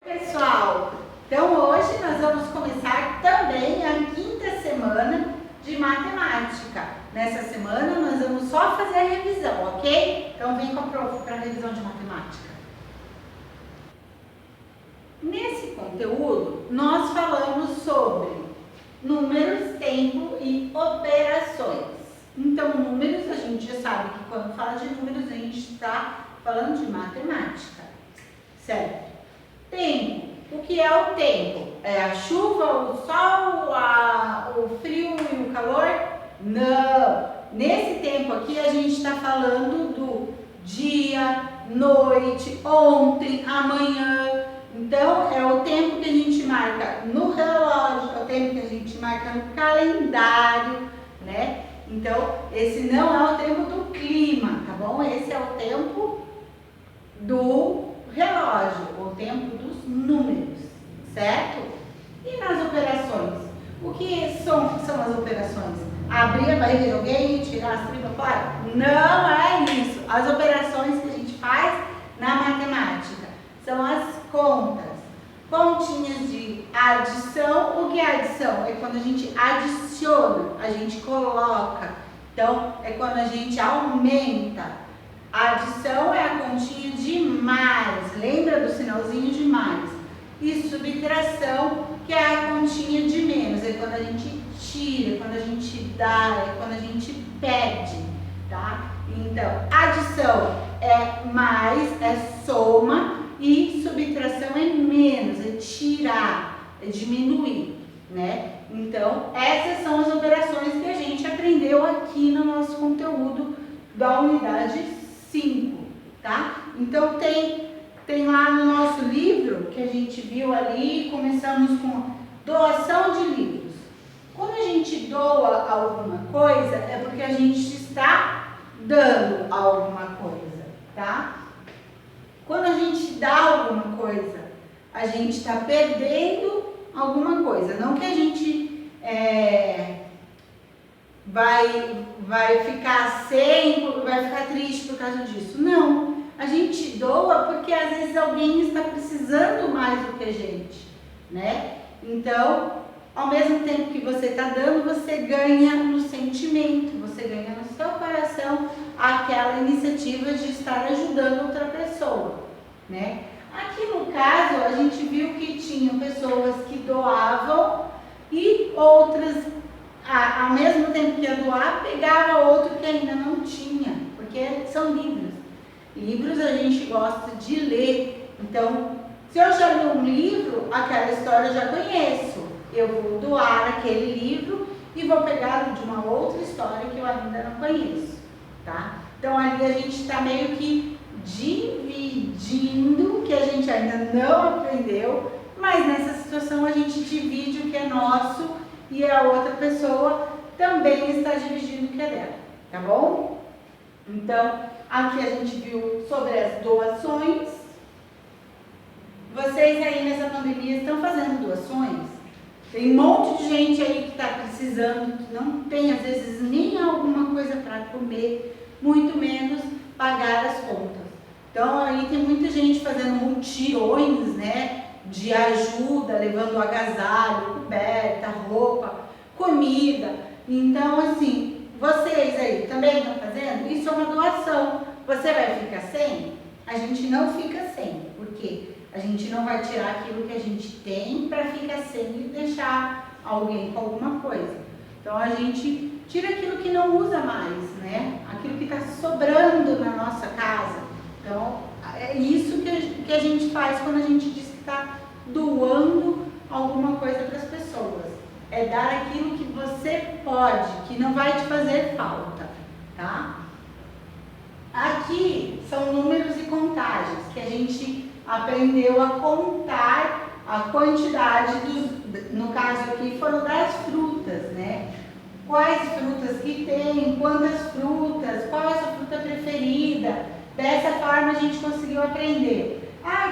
Pessoal, então hoje nós vamos começar também a 5ª semana de matemática. Nessa semana nós vamos só fazer a revisão, ok? Então vem com a prova para a revisão de matemática. Nesse conteúdo nós falamos sobre números, tempo e operações. Então números, a gente já sabe que quando fala de números a gente está falando de matemática, certo? Tempo. O que é o tempo? É a chuva, o sol, o frio e o calor? Não! Nesse tempo aqui a gente está falando do dia, noite, ontem, amanhã. Então é o tempo que a gente marca no relógio, é o tempo que a gente marca no calendário, né? Então esse não é o tempo do clima, tá bom? Esse é o tempo do relógio, o tempo dos números, certo? E nas operações? O que são as operações? Abrir a barriga de alguém, tirar as tripas fora? Não é isso. As operações que a gente faz na matemática são as contas. Continhas de adição. O que é adição? É quando a gente adiciona, a gente coloca. Então, é quando a gente aumenta. A adição é a continha de mais, lembra do sinalzinho de mais. E subtração, que é a continha de menos, é quando a gente tira, quando a gente dá, é quando a gente perde, tá? Então, adição é mais, é soma, e subtração é menos, é tirar, é diminuir, né? Então, essas são as operações que a gente aprendeu aqui no nosso conteúdo da unidade 5, tá? Então tem lá no nosso livro que a gente viu ali, começamos com doação de livros. Quando a gente doa alguma coisa, é porque a gente está dando alguma coisa, tá? Quando a gente dá alguma coisa, a gente está perdendo alguma coisa. Não que a gente vai ficar vai ficar triste por causa disso. Não, a gente doa porque às vezes alguém está precisando mais do que a gente, né? Então, ao mesmo tempo que você está dando, você ganha no sentimento, você ganha no seu coração aquela iniciativa de estar ajudando outra pessoa, né? Aqui no caso, a gente viu que tinham pessoas que doavam e outras, ao mesmo tempo que ia doar, pegava outro que ainda não tinha, porque são livros. Livros a gente gosta de ler, então, se eu já li um livro, aquela história eu já conheço. Eu vou doar aquele livro e vou pegar de uma outra história que eu ainda não conheço, tá? Então, ali a gente está meio que dividindo, que a gente ainda não aprendeu, mas nessa situação a gente divide o que é nosso e a outra pessoa também está dividindo o que é dela, tá bom? Então, aqui a gente viu sobre as doações. Vocês aí nessa pandemia estão fazendo doações? Tem um monte de gente aí que está precisando, que não tem às vezes nem alguma coisa para comer, muito menos pagar as contas. Então aí tem muita gente fazendo mutirões, né, de ajuda, levando agasalho, coberta, roupa, comida. Então assim, vocês aí também estão fazendo? Isso é uma doação. Você vai ficar sem? A gente não fica sem, porque a gente não vai tirar aquilo que a gente tem para ficar sem e deixar alguém com alguma coisa. Então a gente tira aquilo que não usa mais, né? Aquilo que está sobrando na nossa casa. Então é isso que a gente faz quando a gente diz que está doando alguma coisa para as pessoas. É dar aquilo que você pode, que não vai te fazer falta, tá? Aqui são números e contagens, que a gente aprendeu a contar a quantidade no caso aqui foram das frutas, né? Quais frutas que tem, quantas frutas, qual é a sua fruta preferida. Dessa forma a gente conseguiu aprender.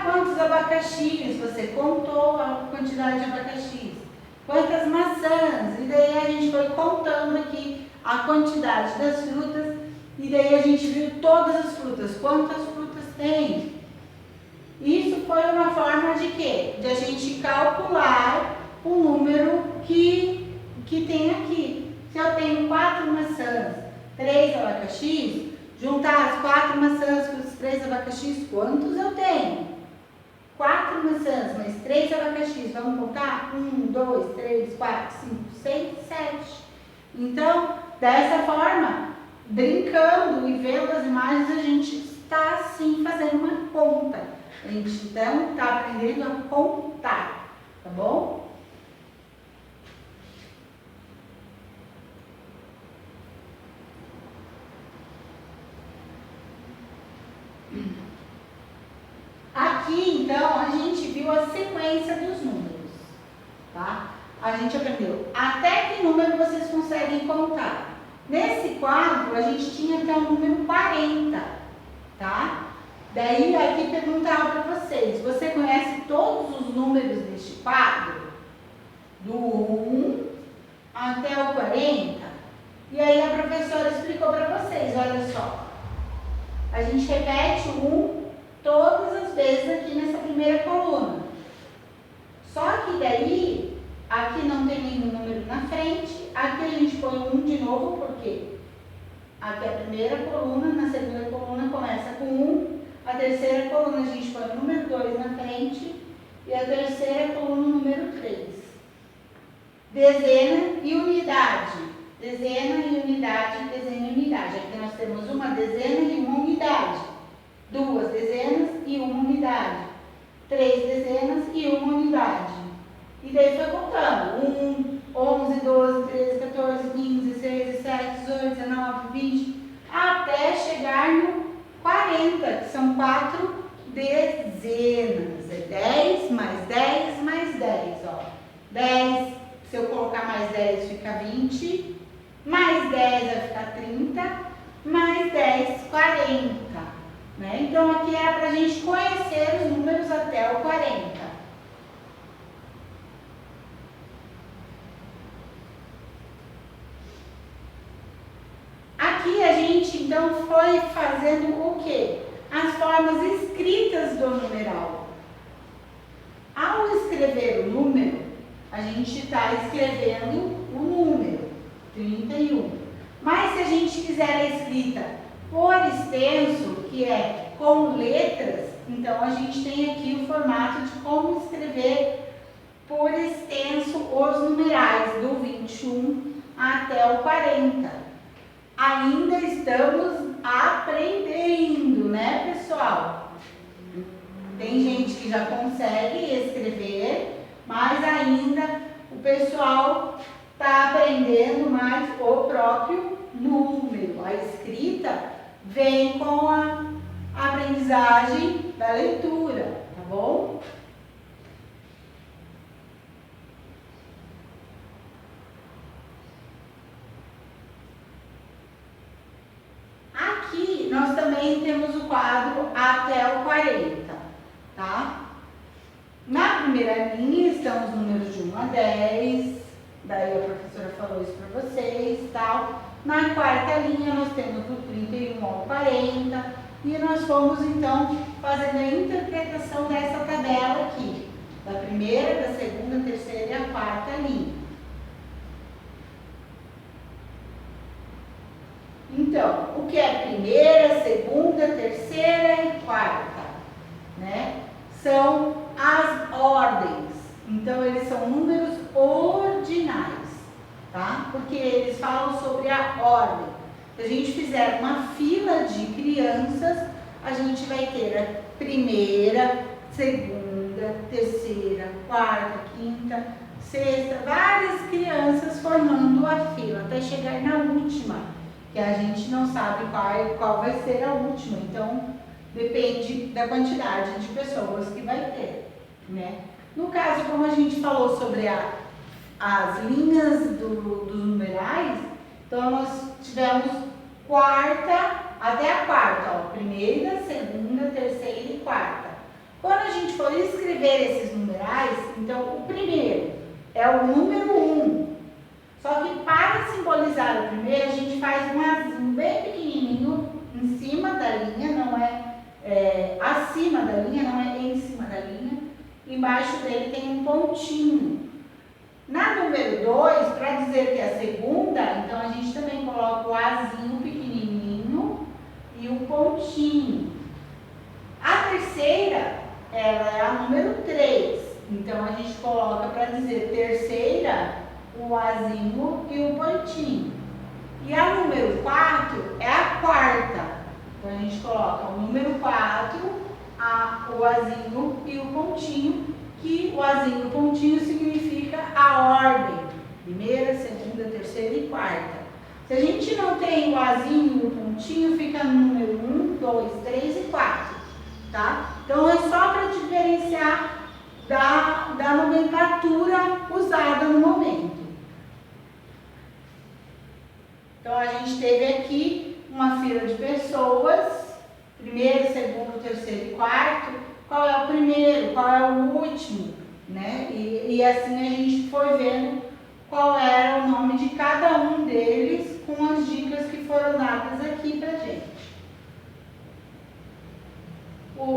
Quantos abacaxis? Você contou a quantidade de abacaxis. Quantas maçãs? E daí a gente foi contando aqui a quantidade das frutas. E daí a gente viu todas as frutas, quantas frutas tem. Isso foi uma forma de quê? De a gente calcular o número que tem aqui. Se eu tenho 4 maçãs, 3 abacaxis, juntar as 4 maçãs com os 3 abacaxis, quantos eu tenho? 4 maçãs, mais 3 abacaxis, vamos contar? 1, 2, 3, 4, 5, 6, 7. Então, dessa forma, brincando e vendo as imagens, a gente está assim fazendo uma conta. A gente então está aprendendo a contar, tá bom? Aqui, então, a gente viu a sequência dos números, tá? A gente aprendeu até que número vocês conseguem contar. Nesse quadro, a gente tinha até o número 40, tá? Daí, aqui perguntava para vocês, você conhece todos os números deste quadro? Do 1 até o 40? E aí a professora explicou para vocês, olha só. A gente repete o 1 todas as vezes aqui nessa primeira coluna. Só que daí, aqui não tem nenhum número na frente, aqui a gente põe o 1 de novo, porque aqui é a primeira coluna, na segunda coluna começa com 1, a terceira coluna a gente põe o número 2 na frente e a terceira coluna o número 3. Dezena e unidade. Dezena e unidade, dezena e unidade. Aqui nós temos uma dezena e uma unidade. 2 dezenas e uma unidade. 3 dezenas e uma unidade. E daí foi contando. 1, 11, 12, 13, 14, 15, 16, 17, 18, 19, 20, até chegar no 40, que são 4 dezenas. É 10 mais 10 mais 10, ó. 10, se eu colocar mais 10 fica 20, mais 10 vai ficar 30, mais 10, 40. Né? Então, aqui é para a gente conhecer os números até o 40. Aqui a gente, então, foi fazendo o quê? As formas escritas do numeral. Ao escrever o número, a gente está escrevendo o número, 31. Mas se a gente quiser a escrita por extenso, que é com letras, então a gente tem aqui o formato de como escrever por extenso os numerais do 21 até o 40. Ainda estamos aprendendo, né, pessoal? Tem gente que já consegue escrever, mas ainda o pessoal está aprendendo mais o próprio número. A escrita vem com a aprendizagem da leitura, tá bom? Aqui nós também temos o quadro até o 40, tá? Na primeira linha estão os números de 1 a 10, daí a professora falou isso para vocês, tal. Na quarta linha nós temos do 31 ao 40 e nós fomos então fazendo a interpretação dessa tabela aqui, da primeira, da segunda, terceira e a quarta linha. Então, o que é primeira, segunda, terceira e quarta, né? São as ordens. Então, eles são números ordinais, tá? Porque eles falam sobre a ordem. Se a gente fizer uma fila de crianças, a gente vai ter a primeira, segunda, terceira, quarta, quinta, sexta, várias crianças formando a fila, até chegar na última, que a gente não sabe qual vai ser a última. Então, depende da quantidade de pessoas que vai ter, né? No caso, como a gente falou sobre as linhas dos numerais, então nós tivemos quarta até a quarta, ó, primeira, segunda, terceira e quarta. Quando a gente for escrever esses numerais, então o primeiro é o número 1. Só que para simbolizar o primeiro, a gente faz um azinho bem pequenininho em cima da linha, não é acima da linha, não é em cima da linha, embaixo dele tem um pontinho. Na número 2, para dizer que é a segunda, então a gente também coloca o Azinho pequenininho e o pontinho. A terceira, ela é a número 3, então a gente coloca para dizer terceira, o Azinho e o pontinho. E a número 4 é a quarta, então a gente coloca o número 4, o Azinho e o pontinho, que o Azinho e o pontinho significa a ordem, primeira, segunda, terceira e quarta. Se a gente não tem o Azinho e o pontinho, fica no número 1, 2, 3 e 4, tá? Então é só para diferenciar da nomenclatura usada no momento. Então a gente teve aqui uma fila de pessoas, primeiro, segundo, terceiro e quarto. Qual é o primeiro, qual é o último, né? E assim a gente foi vendo qual era o nome de cada um deles com as dicas que foram dadas aqui pra gente.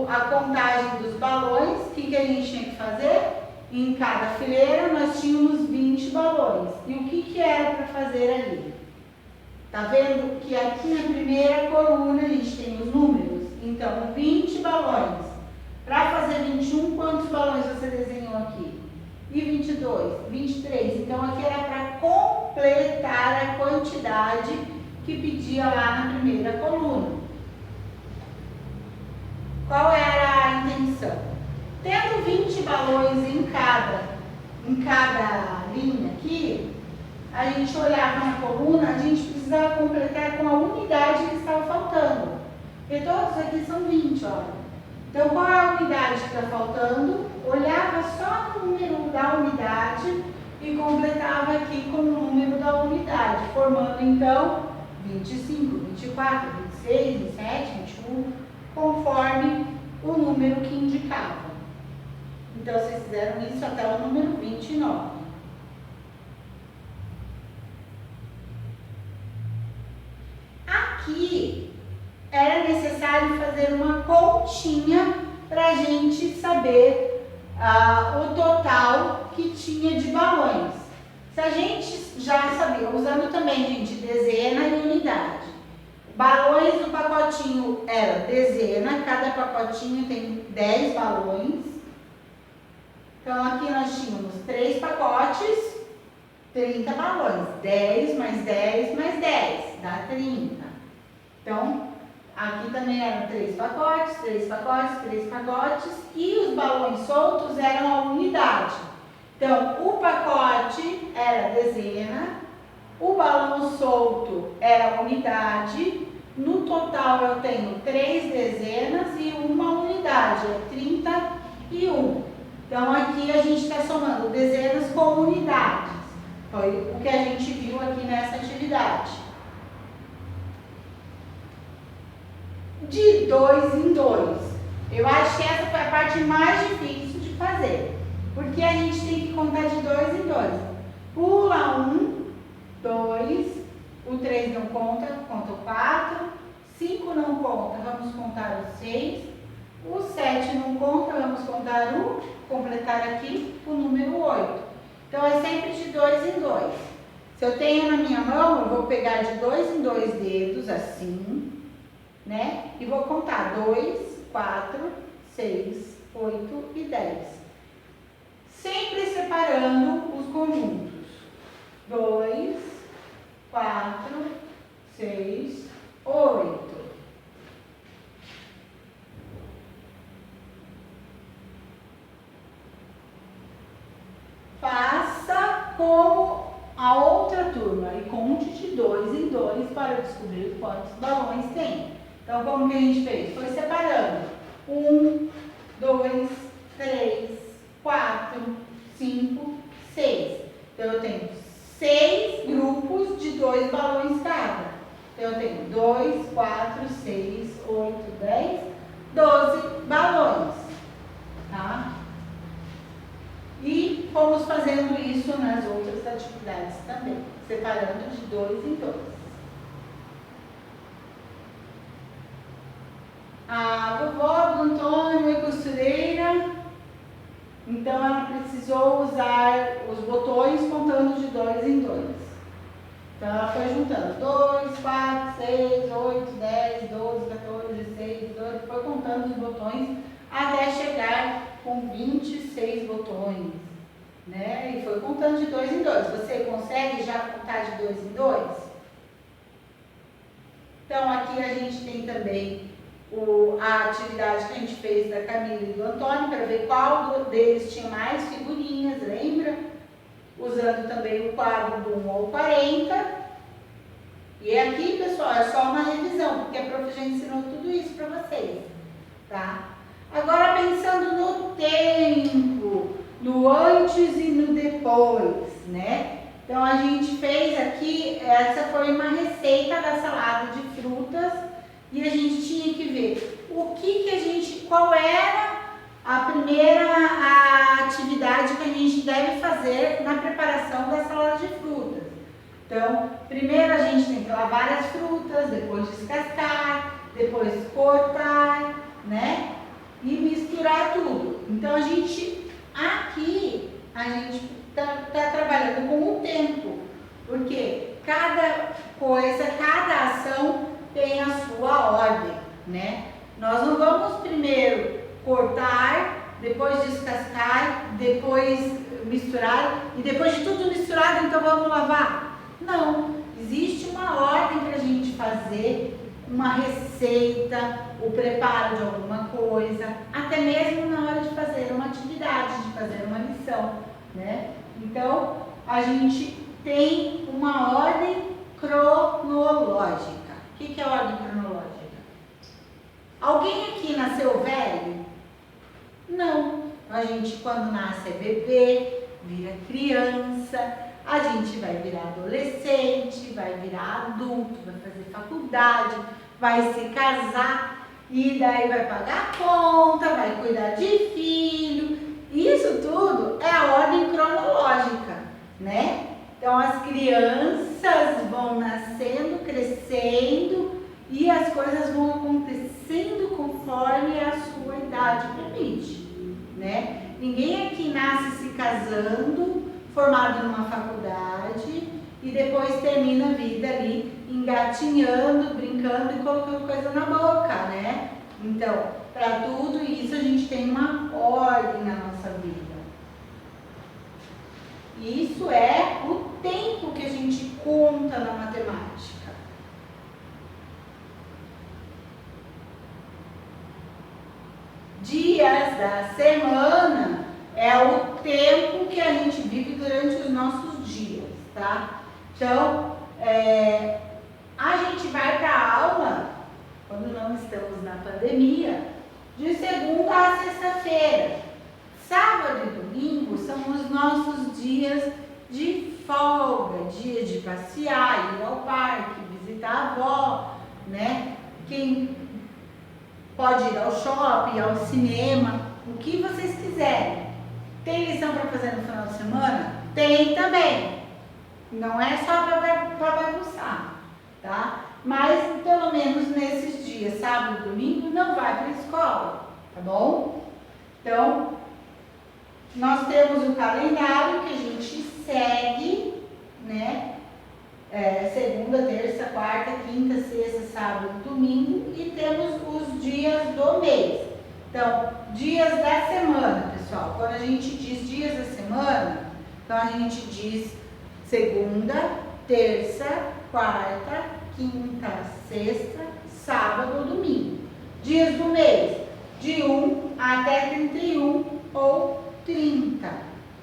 A contagem dos balões, o que a gente tinha que fazer? Em cada fileira nós tínhamos 20 balões. E o que era para fazer ali? Tá vendo que aqui na primeira coluna a gente tem os números? Então, 20 balões. Para fazer 21, quantos balões você desenhou aqui? E 22, 23. Então, aqui era para completar a quantidade que pedia lá na primeira coluna. Qual era a intenção? Tendo 20 balões em cada linha aqui, a gente olhava na coluna, a gente precisava completar com a unidade que estava faltando. Porque todos aqui são 20, olha. Então, qual é a unidade que está faltando? Olhava só no número da unidade e completava aqui com o número da unidade, formando então 25, 24, 26, 27, 21, conforme o número que indicava. Então, vocês fizeram isso até o número 29. Aqui era necessário fazer uma continha para a gente saber o total que tinha de balões. Se a gente já sabia, usando também, gente, dezena e unidade. Balões do pacotinho era dezena, cada pacotinho tem 10 balões. Então, aqui nós tínhamos 3 pacotes, 30 balões. 10 mais 10 mais 10, dá 30. Então, aqui também eram 3 pacotes, 3 pacotes, 3 pacotes. E os balões soltos eram a unidade. Então, o pacote era dezena, o balão solto era a unidade. No total, eu tenho 3 dezenas e uma unidade, é 31. Então, aqui a gente está somando dezenas com unidades. Foi o que a gente viu aqui nessa atividade. De 2 em 2. Eu acho que essa foi a parte mais difícil de fazer. Porque a gente tem que contar de 2 em 2. Pula 1, 2, o 3 não conta, conta o 4. 5 não conta, vamos contar o 6. O 7 não conta, vamos contar completar aqui o número 8. Então, é sempre de 2 em 2. Se eu tenho na minha mão, eu vou pegar de 2 em 2 dedos, assim, né? E vou contar 2, 4, 6, 8 e 10. Sempre separando os conjuntos. 2, 4, 6, 8. Faça como a outra turma e conte de 2 em 2 para descobrir quantos balões tem. Então, como que a gente fez? Foi separando. 1, 2, 3, 4, 5, 6. Então, eu tenho 6 grupos de 2 balões cada. Então, eu tenho 2, 4, 6, 8, 10, 12 balões. Tá? E fomos fazendo isso nas outras atividades também, separando de 2 em 2. A vovó do Antônio precisou usar os botões contando de 2 em 2. Então ela foi juntando 2, 4, 6, 8, 10, 12, 14, 16, 18, foi contando os botões até chegar com 26 botões, né? E foi contando de 2 em 2. Você consegue já contar de 2 em 2? Então aqui a gente tem também a atividade que a gente fez da Camila e do Antônio, para ver qual deles tinha mais figurinhas, lembra? Usando também o quadro do 1 ao 40. E aqui, pessoal, é só uma revisão, porque a prof já ensinou tudo isso para vocês, tá? Agora, pensando no tempo, no antes e no depois, né? Então, a gente fez aqui, essa foi uma receita da salada de frutas, e a gente tinha que ver qual era a primeira atividade que a gente deve fazer na preparação da salada de frutas. Então, primeiro a gente tem que lavar as frutas, depois descascar, depois cortar, né? E misturar tudo. Então, aqui a gente tá trabalhando com o tempo, porque cada coisa, cada ação tem a sua ordem, né? Nós não vamos primeiro cortar, depois descascar, depois misturar e depois de tudo misturado, então vamos lavar. Não, existe uma ordem para a gente fazer uma receita, o preparo de alguma coisa, até mesmo na hora de fazer uma atividade, de fazer uma lição, né? Então, a gente tem uma ordem cronológica. O que é a ordem cronológica? Alguém aqui nasceu velho? Não. A gente, quando nasce, é bebê, vira criança, a gente vai virar adolescente, vai virar adulto, vai fazer faculdade, vai se casar e daí vai pagar conta, vai cuidar de filho. Isso tudo é a ordem cronológica, né? Então, as crianças vão nascendo, crescendo e as coisas vão acontecendo conforme a sua idade permite, né? Ninguém aqui nasce se casando, formado numa faculdade e depois termina a vida ali engatinhando, brincando e colocando coisa na boca, né? Então, para tudo isso a gente tem uma ordem na nossa vida. Isso é o tempo que a gente conta na matemática. Dias da semana é o tempo que a gente vive durante os nossos dias, tá? Então, a gente vai para a aula, quando não estamos na pandemia, de segunda a sexta-feira. Sábado e domingo são os nossos dias de folga, dia de passear, ir ao parque, visitar a avó, né? Quem pode ir ao shopping, ao cinema, o que vocês quiserem. Tem lição para fazer no final de semana? Tem também. Não é só para bagunçar, tá? Mas pelo menos nesses dias, sábado e domingo, não vai para a escola, tá bom? Então, nós temos o calendário que a gente segue, né? Segunda, terça, quarta, quinta, sexta, sábado, domingo, e temos os dias do mês. Então, dias da semana, pessoal. Quando a gente diz dias da semana, então a gente diz segunda, terça, quarta, quinta, sexta, sábado ou domingo. Dias do mês, de 1 até 31 ou 30,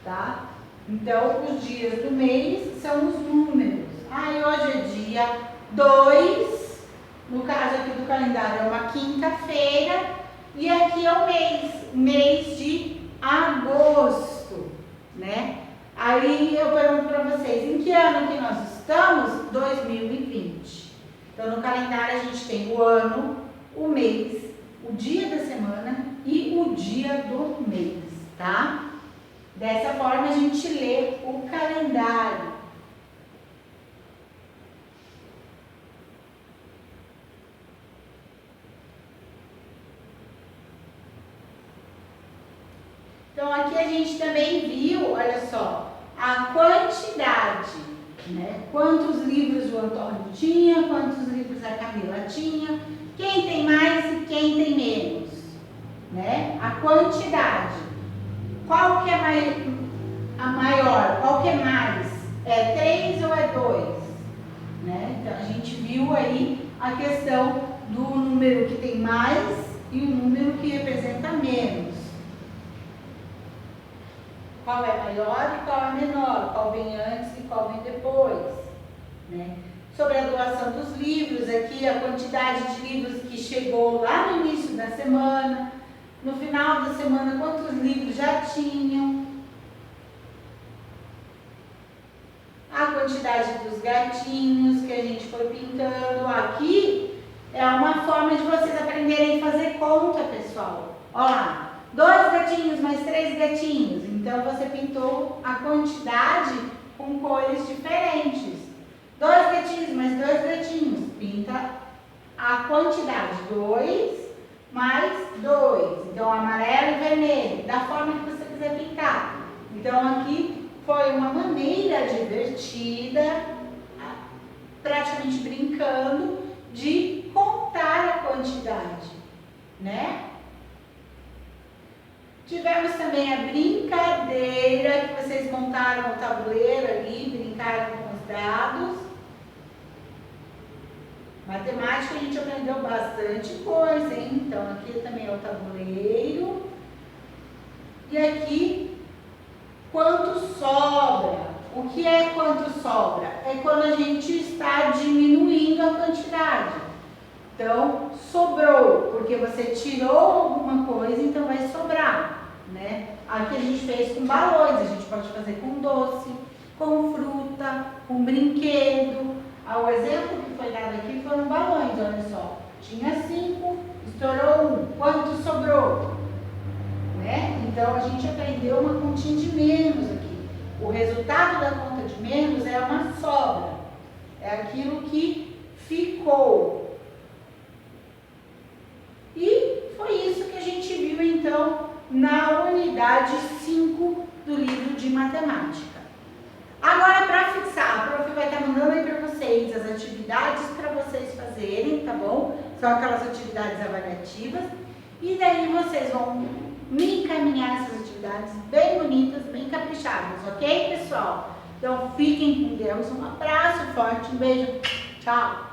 tá? Então, os dias do mês são os números. Hoje é dia 2, no caso aqui do calendário é uma quinta-feira, e aqui é o mês de agosto, né? Aí eu pergunto para vocês, em que ano que nós estamos? 2020. Então, no calendário a gente tem o ano, o mês, o dia da semana e o dia do mês, tá? Dessa forma a gente lê o calendário. Então aqui a gente também viu, olha só, a quantidade, né? Quantos livros o Antônio tinha, quantos livros a Camila tinha, quem tem mais e quem tem menos, né? A quantidade. Qual que é a maior? Qual que é mais? É 3 ou é 2? Né? Então a gente viu aí a questão do número que tem mais e o número que representa menos. Qual é maior e qual é menor, qual vem antes e qual vem depois, né? Sobre a doação dos livros, aqui a quantidade de livros que chegou lá no início da semana, no final da semana, quantos livros já tinham, a quantidade dos gatinhos que a gente foi pintando. Aqui é uma forma de vocês aprenderem a fazer conta, pessoal. Olha lá. 2 gatinhos mais 3 gatinhos. Então, você pintou a quantidade com cores diferentes. 2 gatinhos mais 2 gatinhos. Pinta a quantidade. 2 mais 2. Então, amarelo e vermelho. Da forma que você quiser pintar. Então, aqui foi uma maneira divertida, praticamente brincando, de contar a quantidade, né? Tivemos também a brincadeira, que vocês montaram o tabuleiro ali, brincaram com os dados. Matemática a gente aprendeu bastante coisa, hein? Então aqui também é o tabuleiro. E aqui, quanto sobra? O que é quanto sobra? É quando a gente está diminuindo a quantidade. Então, sobrou, porque você tirou alguma coisa, então vai sobrar, né? Aqui a gente fez com balões, a gente pode fazer com doce, com fruta, com brinquedo. O exemplo que foi dado aqui foram balões, olha só. Tinha 5, estourou 1, quanto sobrou? Né? Então, a gente aprendeu uma continha de menos aqui. O resultado da conta de menos é uma sobra, é aquilo que ficou. E foi isso que a gente viu, então, na unidade 5 do livro de matemática. Agora, para fixar, a prof vai estar mandando aí para vocês as atividades para vocês fazerem, tá bom? São aquelas atividades avaliativas. E daí vocês vão me encaminhar essas atividades bem bonitas, bem caprichadas, ok, pessoal? Então, fiquem com Deus. Um abraço forte, um beijo. Tchau!